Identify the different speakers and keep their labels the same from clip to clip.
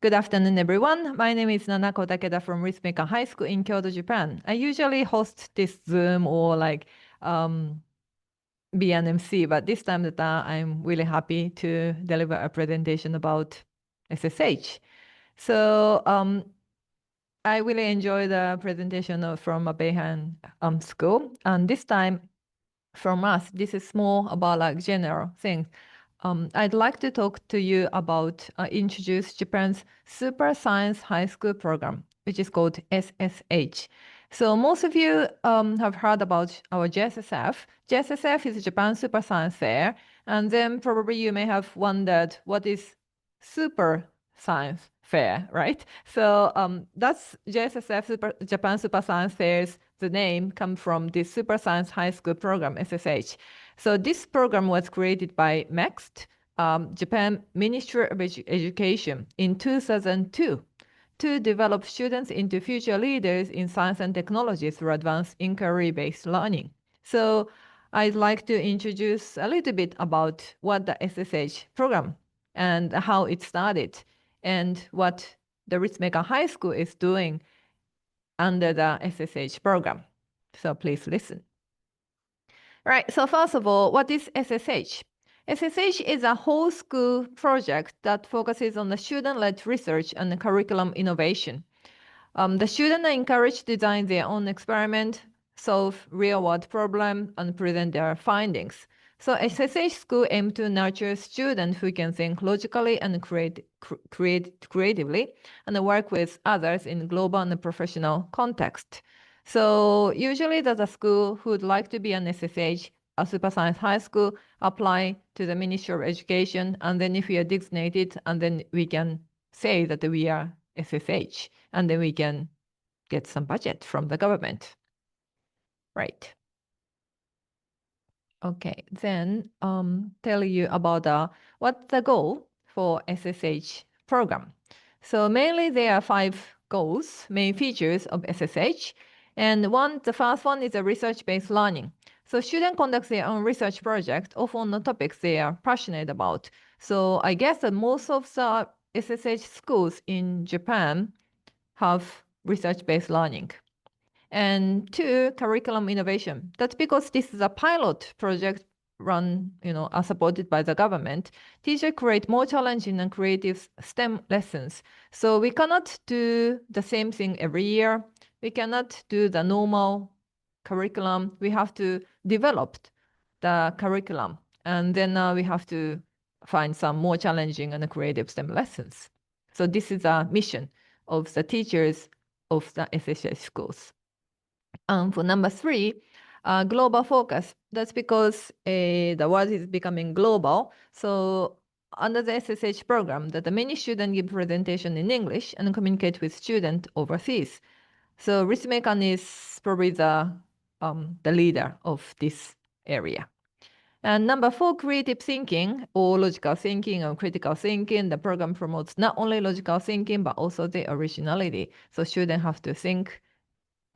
Speaker 1: Good afternoon, everyone. My name is Nanako Takeda from Ritsumeikan High School in Kyoto, Japan. I usually host this Zoom or be an MC, but this time that I'm really happy to deliver a presentation about SSH. So I really enjoy the presentation from a Beihan school, and this time from us, this is more about like general things. I'd like to talk to you about introduce Japan's super science high school program, which is called SSH. So most of you have heard about our JSSF. JSSF is Japan Super Science Fair, and then probably you may have wondered what is super science fair, right? So that's JSSF Japan Super Science Fair's the name come from the Super Science High School program, SSH. So this program was created by MEXT, Japan Ministry of Education in 2002 to develop students into future leaders in science and technology through advanced inquiry-based learning. So I'd like to introduce a little bit about what the SSH program and how it started and what the Ritsumeikan High School is doing under the SSH program. So please listen. Right, so first of all, what is SSH? SSH is a whole school project that focuses on the student-led research and curriculum innovation. The students are encouraged to design their own experiment, solve real-world problems, and present their findings. So SSH school aims to nurture students who can think logically and create creatively and work with others in global and professional context. So usually there's a school who would like to be an SSH, a super science high school, apply to the Ministry of Education, and then if we are designated, and then we can say that we are SSH, and then we can get some budget from the government. Right. Okay, then tell you about what's the goal for SSH program. So mainly there are 5 goals, main features of SSH. And the first one is a research-based learning. So students conduct their own research project, often on the topics they are passionate about. So I guess that most of the SSH schools in Japan have research-based learning. And 2, curriculum innovation. That's because this is a pilot project run, supported by the government. Teachers create more challenging and creative STEM lessons. So we cannot do the same thing every year. We cannot do the normal curriculum. We have to develop the curriculum. And then we have to find some more challenging and creative STEM lessons. So this is a mission of the teachers of the SSH schools. For number 3, global focus. That's because the world is becoming global. So under the SSH program, that many students give presentation in English and communicate with students overseas. So Ritsumeikan is probably the leader of this area. And number 4, creative thinking or logical thinking or critical thinking. The program promotes not only logical thinking, but also the originality. So students have to think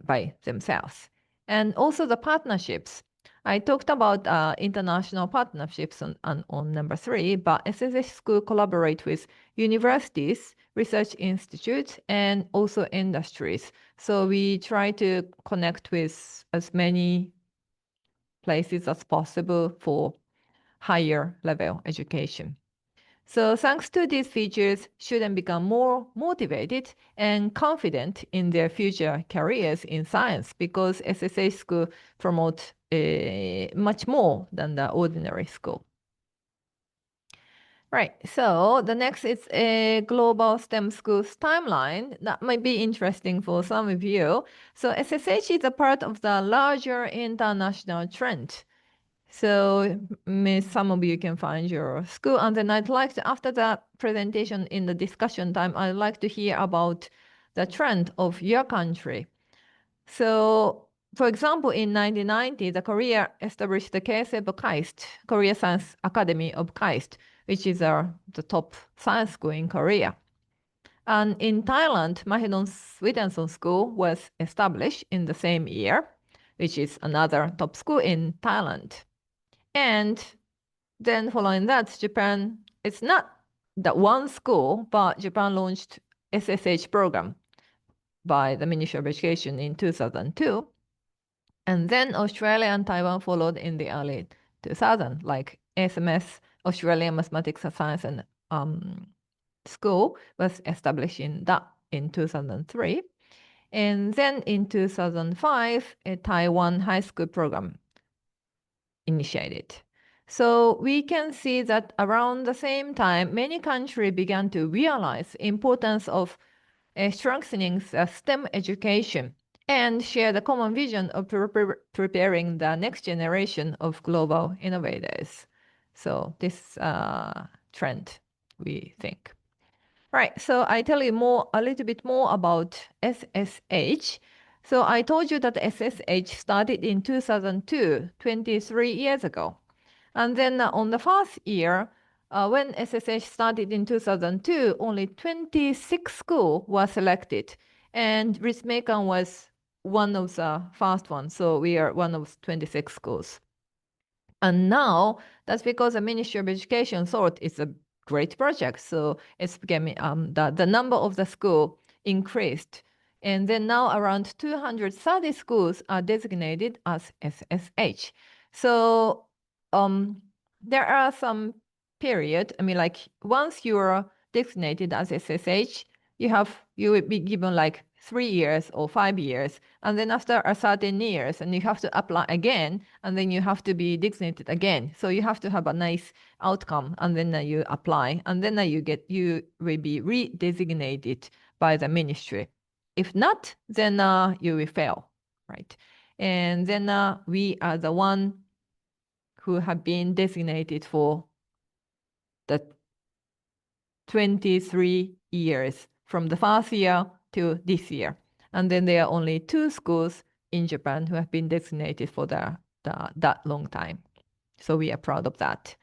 Speaker 1: by themselves. And also the partnerships. I talked about international partnerships on number 3, but SSH school collaborate with universities, research institutes, and also industries. So we try to connect with as many places as possible for higher level education. So thanks to these features, students become more motivated and confident in their future careers in science because SSH school promote much more than the ordinary school. Right, so the next is a global STEM schools timeline. That might be interesting for some of you. So SSH is a part of the larger international trend. So some of you can find your school, and then I'd like to, after that presentation in the discussion time, I'd like to hear about the trend of your country. So, for example, in 1990, the Korea established the KSF KAIST, Korea Science Academy of KAIST, which is the top science school in Korea. And in Thailand, Mahidol Swedenson School was established in the same year, which is another top school in Thailand. And then following that, Japan, it's not the one school, but Japan launched SSH program by the Ministry of Education in 2002. And then Australia and Taiwan followed in the early 2000, like SMS, Australian Mathematics and Science and School was established in 2003. And then in 2005, a Taiwan high school program initiated. So we can see that around the same time, many countries began to realize the importance of strengthening STEM education and share the common vision of preparing the next generation of global innovators. So this trend, we think. Right, so I tell you a little bit more about SSH. So I told you that SSH started in 2002, 23 years ago. And then on the first year, when SSH started in 2002, only 26 schools were selected. And Ritsumeikan was one of the first ones. So we are one of 26 schools. And now that's because the Ministry of Education thought it's a great project. So it's becoming the number of the school increased. And then now around 230 schools are designated as SSH. So there are some period, I mean, like once you're designated as SSH, you will be given like 3 years or 5 years, and then after a certain years, and you have to apply again, and then you have to be designated again. So you have to have a nice outcome, and then you apply, and then you will be re-designated by the ministry. If not, then you will fail, right? And then we are the one who have been designated for the 23 years from the first year to this year. And then there are only 2 schools in Japan who have been designated for that long time. So we are proud of that.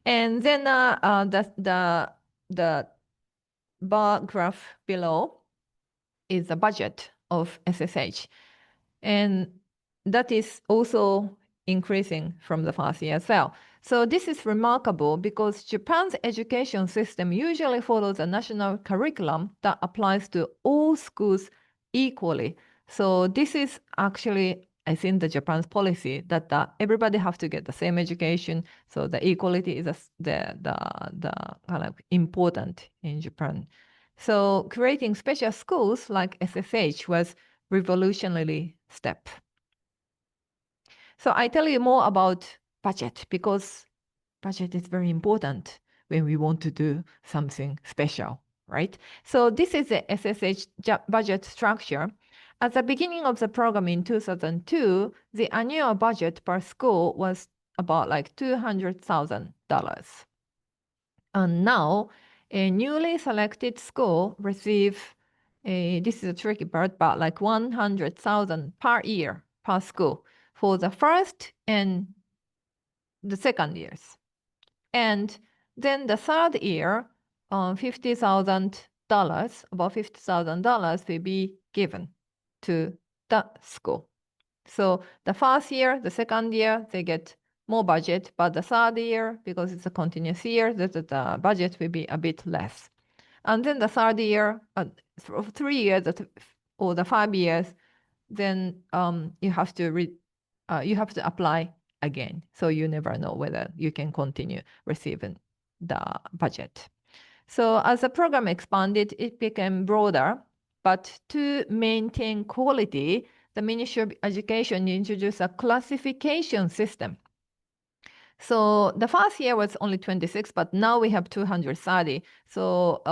Speaker 1: And then the bar graph below is the budget of SSH. And that is also increasing from the first year as well. So this is remarkable because Japan's education system usually follows a national curriculum that applies to all schools equally. So this is actually, I think, the Japan's policy that everybody have to get the same education. So the equality is the kind of important in Japan. So creating special schools like SSH was revolutionary step. So I tell you more about budget because budget is very important when we want to do something special, right? So this is the SSH budget structure. At the beginning of the program in 2002, the annual budget per school was about like $200,000. And now a newly selected school receive this is a tricky part, but like 100,000 per year per school for the first and the second years. And then the third year, $50,000, about $50,000 will be given to the school. So the first year, the second year, they get more budget, but the third year, because it's a continuous year, the budget will be a bit less. And then the third year, 3 years or the 5 years, then you have to apply again. So you never know whether you can continue receiving the budget. So as the program expanded, it became broader. But to maintain quality, the Ministry of Education introduced a classification system. So the first year was only 26, but now we have 230. So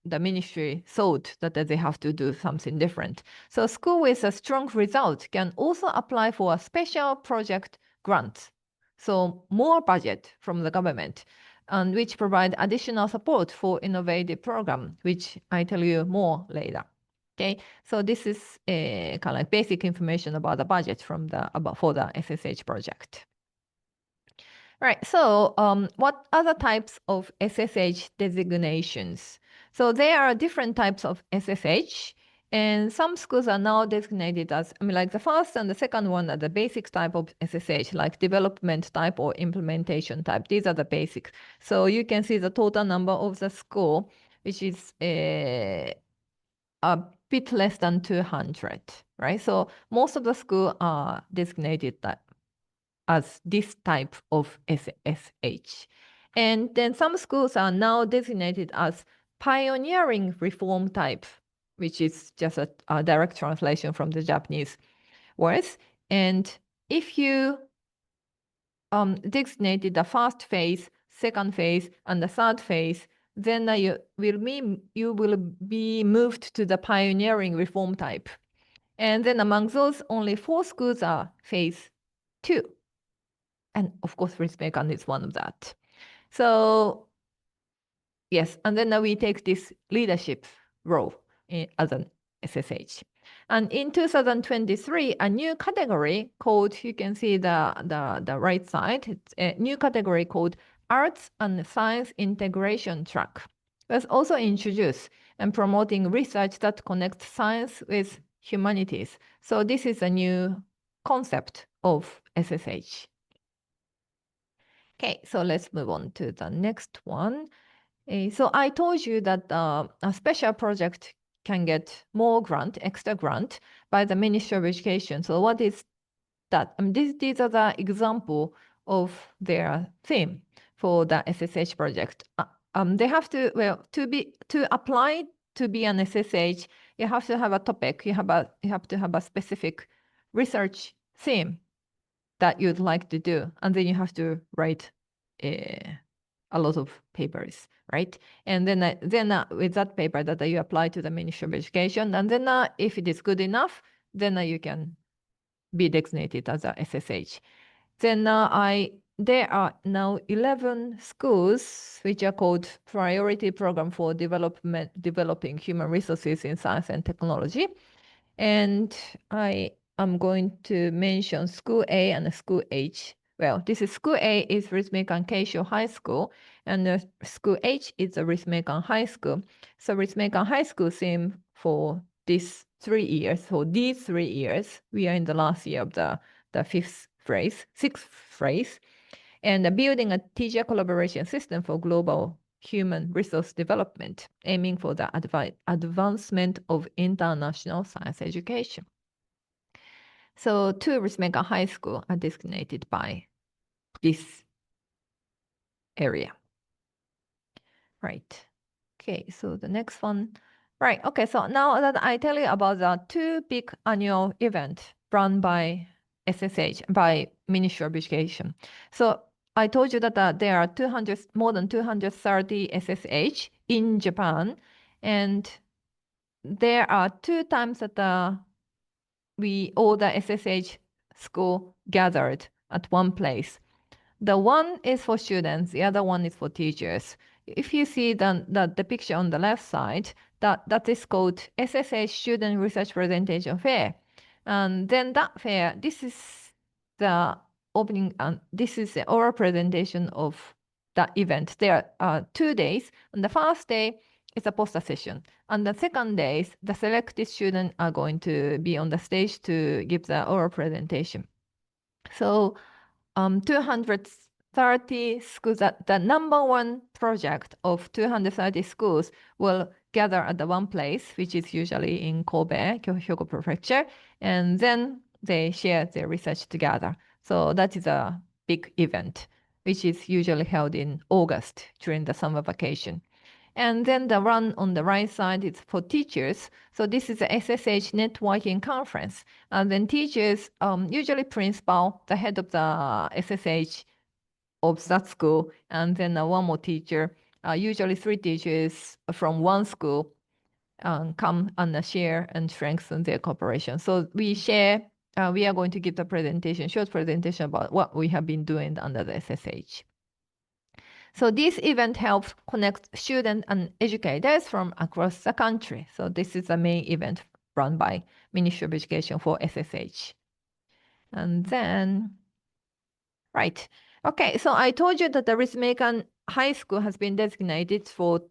Speaker 1: the ministry thought that they have to do something different. So school with a strong result can also apply for a special project grant. So more budget from the government, and which provide additional support for innovative program, which I tell you more later. Okay, so this is a kind of like basic information about the budget for the SSH project. Right, so what other types of SSH designations? So there are different types of SSH, And some schools are now designated as, like the first and the second one are the basic type of SSH, like development type or implementation type. These are the basics. So you can see the total number of the school, which is a bit less than 200, right? So most of the schools are designated as this type of SSH. And then some schools are now designated as pioneering reform type, which is just a direct translation from the Japanese words. And if you designated the first phase, second phase, and the third phase, then you will be moved to the pioneering reform type. And then among those, only 4 schools are phase 2. And of course, Ritsumeikan is one of that. So yes, and then we take this leadership role as an SSH. And in 2023, a new category called, you can see the right side, it's a new category called Arts and Science Integration Track was also introduced and promoting research that connects science with humanities. So this is a new concept of SSH. Okay, so let's move on to the next one. So I told you that a special project can get more grant, extra grant by the Ministry of Education. So what is that? These are the example of their theme for the SSH project. They have to, well, to apply to be an SSH, you have to have a topic. You have to have a specific research theme that you'd like to do, and then you have to write a lot of papers, right? And then with that paper that you apply to the Ministry of Education, and then if it is good enough, then you can be designated as a SSH. Then there are now 11 schools which are called Priority Program for Developing Human Resources in Science and Technology. And I am going to mention School A and School H. Well, this is School A is Ritsumeikan Keisho High School, and School H is the Ritsumeikan High School. So Ritsumeikan High School theme for these 3 years, we are in the last year of the sixth phrase, and building a teacher collaboration system for global human resource development, aiming for the advancement of international science education. So 2 Ritsumeikan High School are designated by this area. Right. Okay, so the next one. Right, okay, so now that I tell you about the 2 big annual events run by SSH, by Ministry of Education. So I told you that there are more than 230 SSH in Japan, and there are 2 times that all the SSH school gathered at one place. The one is for students, the other one is for teachers. If you see the picture on the left side, that is called SSH Student Research Presentation Fair. And then that fair, this is the opening, this is the oral presentation of that event. There are 2 days. On the first day, it's a poster session. On the second days, the selected students are going to be on the stage to give the oral presentation. So 230 schools, the number one project of 230 schools will gather at the one place, which is usually in Kobe, Hyogo Prefecture, and then they share their research together. So that is a big event, which is usually held in August during the summer vacation. And then the one on the right side is for teachers. So this is a SSH networking conference. And then teachers, usually principal, the head of the SSH of that school, and then one more teacher, usually 3 teachers from one school come and share and strengthen their cooperation. So we share, we are going to give the presentation, short presentation about what we have been doing under the SSH. So this event helps connect students and educators from across the country. So this is the main event run by Ministry of Education for SSH. And then, right. Okay, so I told you that the Ritsumeikan High School has been designated for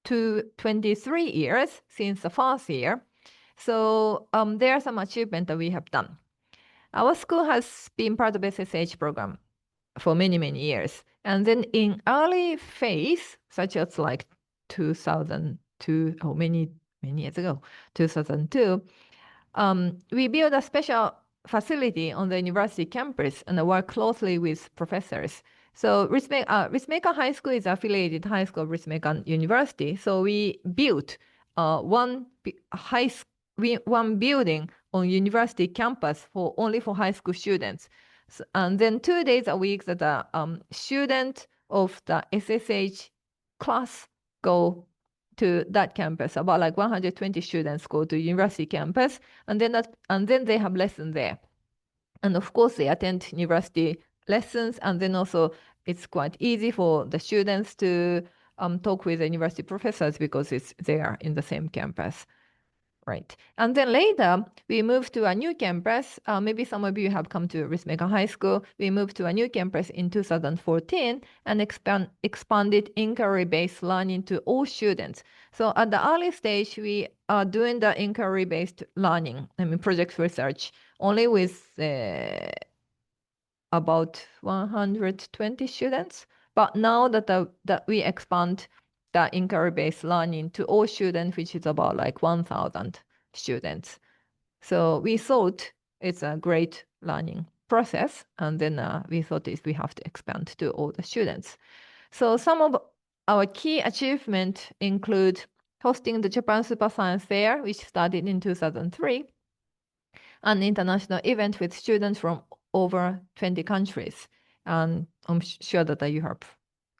Speaker 1: to 23 years since the first year. So there are some achievements that we have done. Our school has been part of SSH program for many, many years. And then in early phase, such as like 2002, or many years ago, 2002, we built a special facility on the university campus and work closely with professors. So Ritsumeikan High School is affiliated high school of Ritsumeikan University. So we built one building on university campus only for high school students. So, and then 2 days a week that the student of the SSH class go to that campus. About like 120 students go to university campus, and then they have lessons there. And of course, they attend university lessons, and then also it's quite easy for the students to talk with the university professors because they are in the same campus. Right. And then later, we moved to a new campus. Maybe some of you have come to Ritsumeikan High School. We moved to a new campus in 2014 and expanded inquiry-based learning to all students. So at the early stage, we are doing the inquiry-based learning, project research, only with about 120 students. But now that we expand the inquiry-based learning to all students, which is about like 1,000 students. So we thought it's a great learning process, and then we thought we have to expand to all the students. So some of our key achievements include hosting the Japan Super Science Fair, which started in 2003, an international event with students from over 20 countries. And I'm sure that you have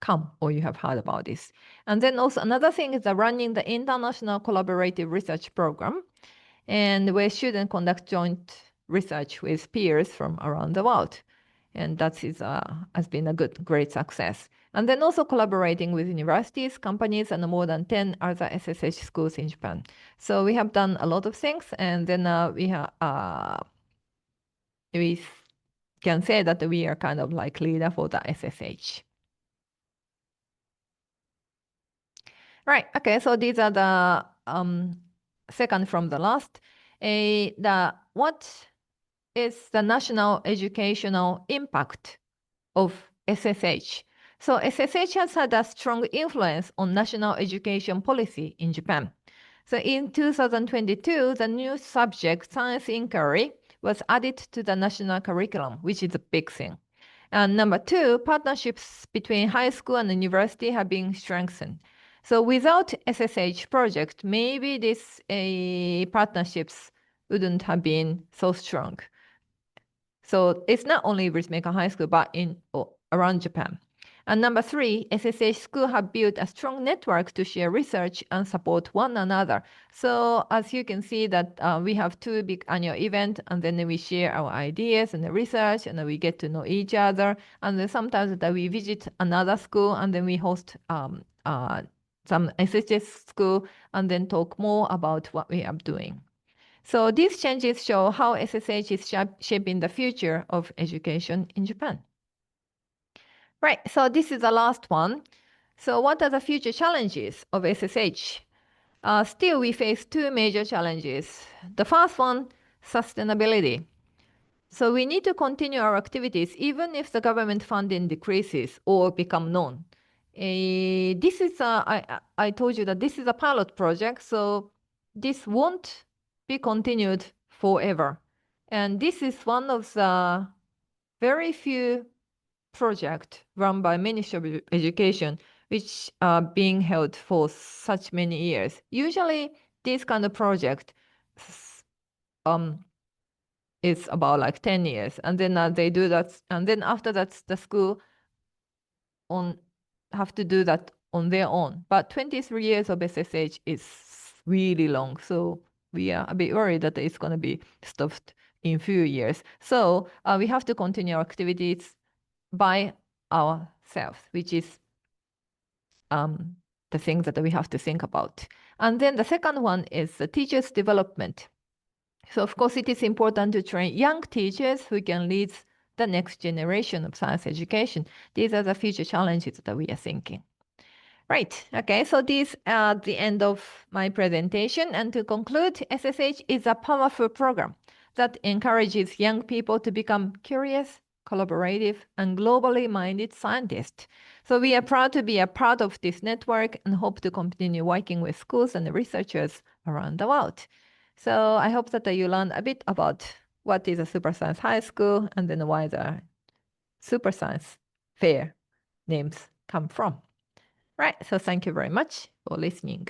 Speaker 1: come or you have heard about this. And then also another thing is running the International Collaborative Research Program, and where students conduct joint research with peers from around the world. And that has been a great success. And then also collaborating with universities, companies, and more than 10 other SSH schools in Japan. So we have done a lot of things, and then we can say that we are kind of like leader for the SSH. Right. Okay. So these are the second from the last. What is the national educational impact of SSH? So SSH has had a strong influence on national education policy in Japan. So in 2022, the new subject, science inquiry, was added to the national curriculum, which is a big thing. And number two, partnerships between high school and university have been strengthened. So without SSH project, maybe these partnerships wouldn't have been so strong. So it's not only Ritsumeikan High School, but around Japan. And number three, SSH schools have built a strong network to share research and support one another. So as you can see that we have two big annual events, and then we share our ideas and the research, and then we get to know each other. And then sometimes that we visit another school, and then we host some SSH school, and then talk more about what we are doing. So these changes show how SSH is shaping the future of education in Japan. Right, so this is the last one. So what are the future challenges of SSH? Still, we face two major challenges. The first one, sustainability. So we need to continue our activities even if the government funding decreases or become known. This is I told you that this is a pilot project, so this won't be continued forever. And this is one of the very few projects run by Ministry of Education which are being held for such many years. Usually this kind of project is about like 10 years, and then they do that, and then after that the school have to do that on their own. But 23 years of SSH is really long, so we are a bit worried that it's going to be stopped in few years. So we have to continue our activities by ourselves, which is the thing that we have to think about. And then the second one is the teachers' development. So of course it is important to train young teachers who can lead the next generation of science education. These are the future challenges that we are thinking. Right. Okay. So this are the end of my presentation. And to conclude, SSH is a powerful program that encourages young people to become curious, collaborative, and globally minded scientists. So we are proud to be a part of this network and hope to continue working with schools and researchers around the world. So I hope that you learned a bit about what is a super science high school and then why the super science fair names come from. Right, so thank you very much for listening.